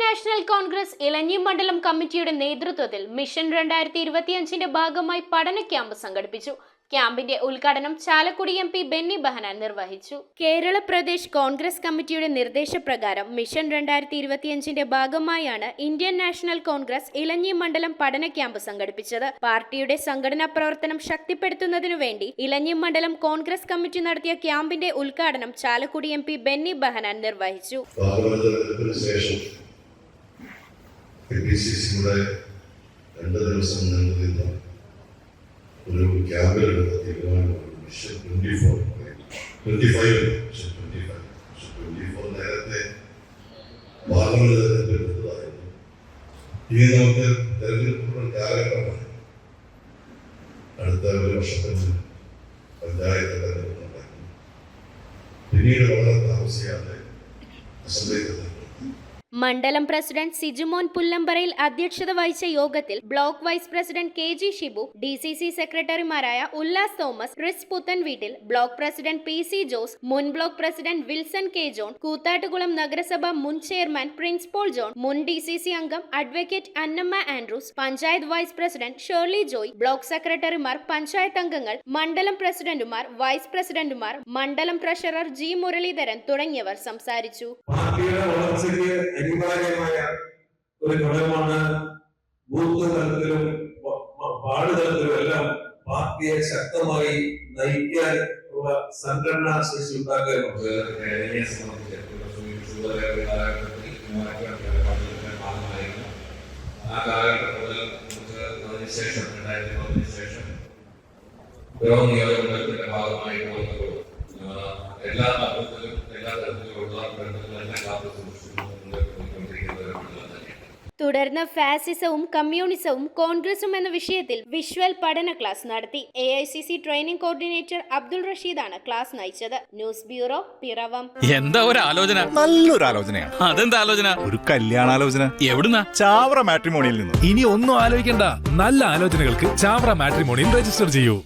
National Congress ഇലഞ്ഞി മണ്ഡലം കമ്മിറ്റിയുടെ നേതൃത്വത്തിൽ മിഷൻ 2025 ഭാഗമായി പഠന ക്യാമ്പ് സംഘടിപ്പിച്ചു. ക്യാമ്പിന്റെ ഉദ്ഘാടനം ചാലക്കുടി MP ബെന്നി ബെഹനാൻ നിർവഹിച്ചു. കേരള പ്രദേശ് കോൺഗ്രസ് കമ്മിറ്റിയുടെ നിർദ്ദേശപ്രകാരം മിഷൻ 2025 ഭാഗമായാണ് ഇന്ത്യൻ നാഷണൽ കോൺഗ്രസ് ഇലഞ്ഞി മണ്ഡലം പഠന ക്യാമ്പ് സംഘടിപ്പിച്ചത്. പാർട്ടിയുടെ സംഘടനാ പ്രവർത്തനം ശക്തിപ്പെടുത്തുന്നതിനു വേണ്ടി ഇലഞ്ഞി മണ്ഡലം കോൺഗ്രസ് കമ്മിറ്റി നടത്തിയ ക്യാമ്പിന്റെ ഉദ്ഘാടനം ചാലക്കുടി MP ബെന്നി ബെഹനാൻ നിർവഹിച്ചു. ഒരു ക്യാമ്പിലെടുത്ത തീരുമാനമാണ് മിഷൻ 24 നേരത്തെ പാർലമെന്റ് തെരഞ്ഞെടുത്തതായിരുന്നു. ഇനി നമുക്ക് തെരഞ്ഞെടുപ്പുകൾ കാലഘട്ടമാണ്. അടുത്ത ഒരു വർഷത്തിന് പഞ്ചായത്ത് തെരഞ്ഞെടുപ്പ് നടക്കും. പിന്നീട് വളരെ താമസിയാതെ അസംബ്ലി തെരഞ്ഞെടുപ്പ്. മണ്ഡലം പ്രസിഡന്റ് സിജുമോൻ പുല്ലമ്പറയിൽ അധ്യക്ഷത വഹിച്ച യോഗത്തിൽ block vice president KG Shibu, DCC സെക്രട്ടറിമാരായ ഉല്ലാസ് തോമസ്, റിസ് പുത്തൻവീട്ടിൽ, ബ്ലോക്ക് പ്രസിഡന്റ് PC ജോസ്, മുൻ block president Wilson K John, Koothattukulam നഗരസഭ മുൻ ചെയർമാൻ പ്രിൻസ് പോൾ ജോൺ, മുൻ DCC അംഗം advocate Annamma Andrews, panchayat vice president Shirley Joy, block സെക്രട്ടറിമാർ, പഞ്ചായത്ത് അംഗങ്ങൾ, മണ്ഡലം പ്രസിഡന്റുമാർ, വൈസ് പ്രസിഡന്റുമാർ, മണ്ഡലം ട്രഷറർ G മുരളീധരൻ തുടങ്ങിയവർ സംസാരിച്ചു. അനിവാര്യമായ ഒരു ഘടകമാണ് ബൂത്ത് തലത്തിലും വാർഡ് തലത്തിലും എല്ലാം പാർട്ടിയെ ശക്തമായി നയിക്കാൻ ഉള്ള സംഘടനാ ശേഷി ഉണ്ടാക്കാൻ ആ കാലഘട്ടം മുതൽ അതിനുശേഷം 2010 ശേഷം നിയോജകമണ്ഡലത്തിന്റെ ഭാഗമായി വന്നപ്പോൾ എല്ലാ അർത്ഥത്തിലും എല്ലാ തരത്തിലുമുള്ള ബന്ധങ്ങളെല്ലാം കാത്തു സൂക്ഷിച്ചു. തുടർന്ന് ഫാസിസവും കമ്മ്യൂണിസവും കോൺഗ്രസും എന്ന വിഷയത്തിൽ വിഷ്വൽ പഠന ക്ലാസ് നടത്തി. AICC ട്രെയിനിംഗ് കോർഡിനേറ്റർ അബ്ദുൾ റഷീദാണ് ക്ലാസ് നയിച്ചത്. News bureau, Piravom. എന്താ ഒരു ആലോചന? നല്ലൊരു ആലോചനയാണ്. അതെന്താ ആലോചന? ഒരു കല്യാണാലോചന. എവിടുന്നാ? ചാവറ മാട്രിമോണിയിൽ നിന്ന്. ഇനി ഒന്നും ആലോചിക്കണ്ട, നല്ല ആലോചനകൾക്ക് ചാവറ മാട്രിമോണിയിൽ രജിസ്റ്റർ ചെയ്യൂ.